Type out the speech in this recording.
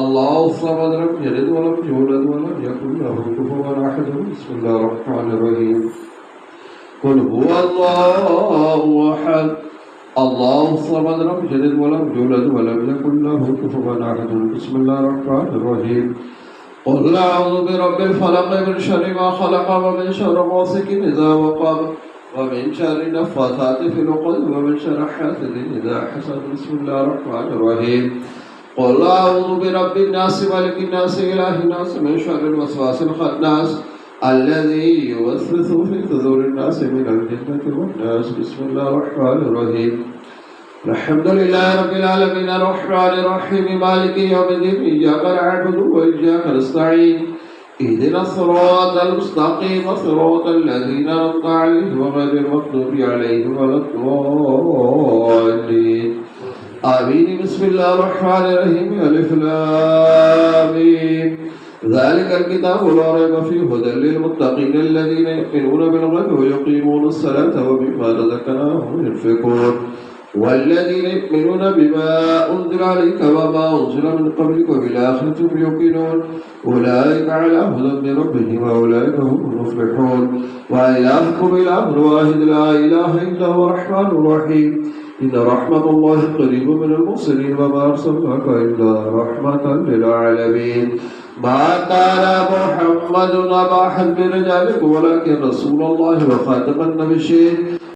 الله الصمد لم يلد ولم يولد ولم يكن له كفوا أحد. بسم الله الرحمن الرحيم. قل هو الله أحد الله الصمد لم يلد ولم يولد ولم يكن له كفوا أحد. بسم الله الرحمن الرحيم. قل أعوذ برب الفلق من شر ما خلق ومن شر غاسق إذا وقب ومن شر النفاثات في العقد ومن شر حاسد إذا حسد. بسم الله الرحمن الرحيم. قل أعوذ برب الناس ملك الناس إله الناس من شر الوسواس الخناس الذي يوسوس في صدور الناس من الجنة والناس. بسم الله الرحمن الرحيم. الحمد لله رب العالمين الرحمن الرحيم مالك يوم الدين إياك نعبد وإياك نستعين اهدنا الصراط المستقيم صراط الذين أنعمت عليهم غير المغضوب عليهم ولا الضالين. آمين. بسم الله الرحمن الرحيم. ألف لام ميم. ذلك الكتاب لا ريب فيه هدى للمتقين الذين يؤمنون بالغيب ويقيمون الصلاة ومما رزقناهم ينفقون والذين يؤمنون بما أنزل عليك وما أنزل من قبلك وبالآخرة هم يوقنون أولئك على هدى من ربهم وأولئك هم المفلحون. وإلهكم إله واحد لا إله إلا هو الرحمن الرحيم. إن رحمة الله قريب من المحسنين وما أرسلناك إلا رحمة للعالمين. ما كان محمد أبا أحد من رجالكم ولكن رسول الله وخاتم النبيين